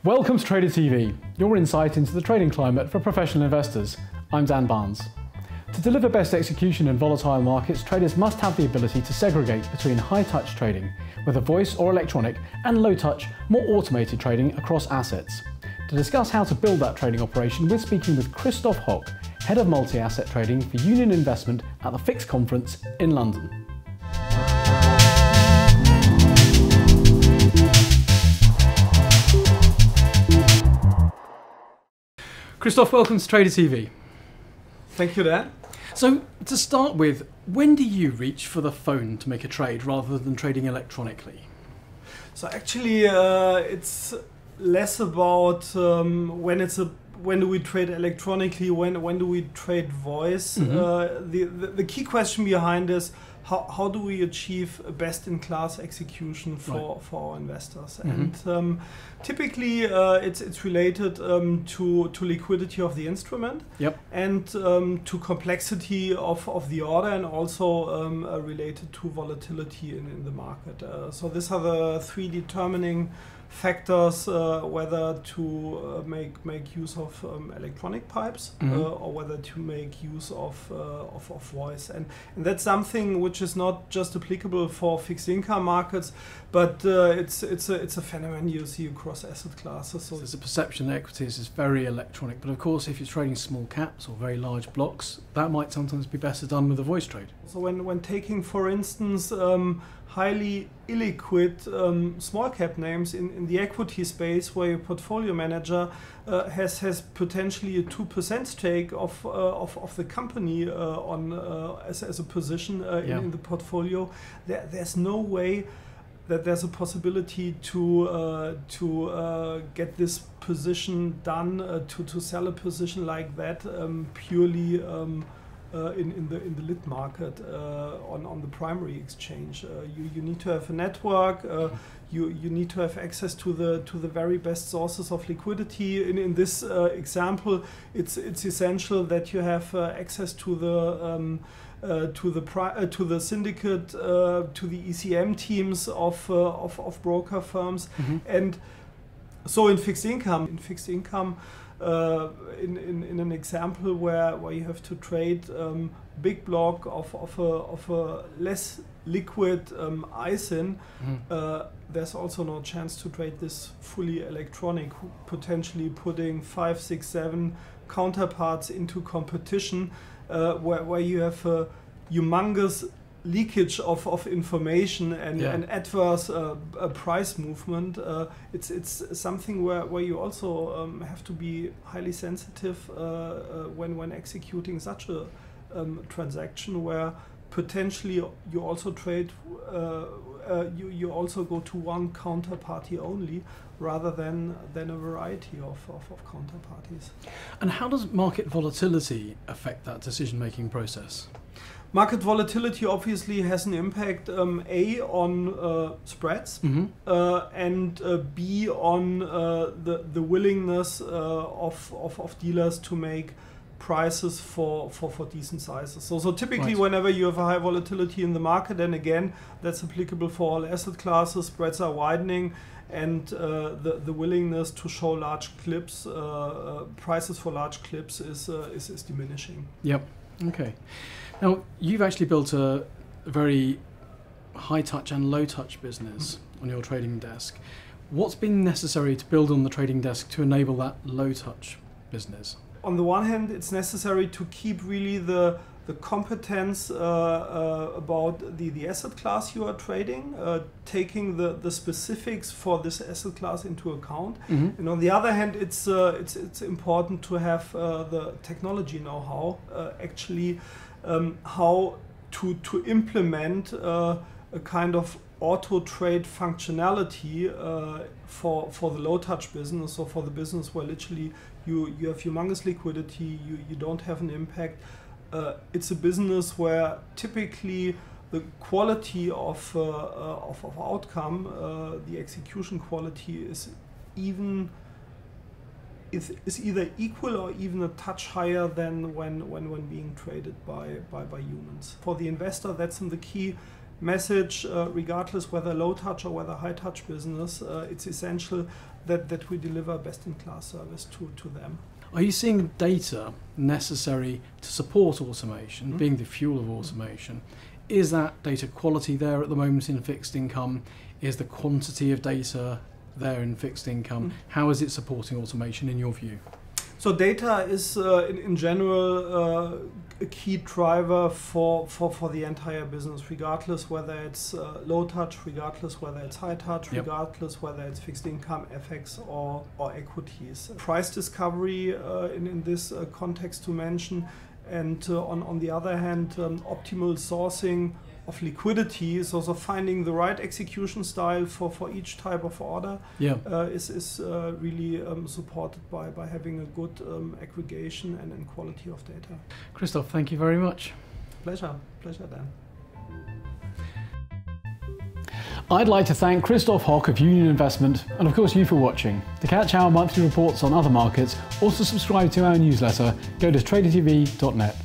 Welcome to Trader TV, your insight into the trading climate for professional investors. I'm Dan Barnes. To deliver best execution in volatile markets, traders must have the ability to segregate between high-touch trading, whether voice or electronic, and low-touch, more automated trading across assets. To discuss how to build that trading operation, we're speaking with Christoph Hock, Head of Multi-Asset Trading for Union Investment at the FIX Conference in London. Christoph, welcome to Trader TV. Thank you, Dan. So, to start with, when do you reach for the phone to make a trade rather than trading electronically? So actually, it's less about when do we trade electronically, when do we trade voice. The key question behind is how do we achieve a best-in-class execution for our investors? And typically, it's related to liquidity of the instrument, and to complexity of the order, and also related to volatility in the market. So these are the three determining factors whether to make use of electronic pipes or whether to make use of voice, and that's something which is not just applicable for fixed income markets, but it's a phenomenon you see across asset classes. So there's a perception that equities is very electronic, but of course if you're trading small caps or very large blocks, that might sometimes be better done with a voice trade. So when taking, for instance, highly illiquid small cap names in the equity space, where your portfolio manager has potentially a 2% stake of the company as a position in the portfolio, there's no way that there's a possibility to get this position done, to sell a position like that purely in the lit market on the primary exchange. You need to have a network. You need to have access to the very best sources of liquidity. In this example, it's essential that you have access to the syndicate, to the ECM teams of broker firms, and so in fixed income, in an example where you have to trade big block of a less liquid ISIN, there's also no chance to trade this fully electronic, potentially putting 5, 6, 7 counterparts into competition, where you have a humongous leakage of information and adverse price movement. It's something where you also have to be highly sensitive when executing such a transaction, where potentially you also trade, you also go to one counterparty only, rather than a variety of counterparties. And how does market volatility affect that decision-making process? Market volatility obviously has an impact, A, on spreads, and B, on the willingness of dealers to make prices for decent sizes. So typically whenever you have a high volatility in the market, and again, that's applicable for all asset classes, spreads are widening, and the willingness to show large clips, prices for large clips is diminishing. Yep. Okay. Now, you've actually built a very high-touch and low-touch business on your trading desk. What's been necessary to build on the trading desk to enable that low-touch business? On the one hand, it's necessary to keep really the competence about the asset class you are trading, taking the specifics for this asset class into account. And on the other hand, it's important to have the technology know-how, actually how to implement a kind of auto trade functionality for the low touch business, or for the business where literally you have humongous liquidity, you don't have an impact. It's a business where typically the quality of outcome, the execution quality is either equal or even a touch higher than when being traded by humans. For the investor, that's the key message, regardless whether low touch or whether high touch business, it's essential that we deliver best-in-class service to them. Are you seeing data necessary to support automation, being the fuel of automation? Is that data quality there at the moment in fixed income? Is the quantity of data there in fixed income? How is it supporting automation in your view? So data is in general a key driver for the entire business, regardless whether it's low touch, regardless whether it's high touch, regardless whether it's fixed income, FX or equities. Price discovery in this context to mention, and on the other hand, optimal sourcing of liquidity, so finding the right execution style for each type of order is really supported by having a good aggregation and quality of data. Christoph, thank you very much. Pleasure, Dan. I'd like to thank Christoph Hock of Union Investment, and of course you for watching. To catch our monthly reports on other markets or to subscribe to our newsletter, go to tradertv.net.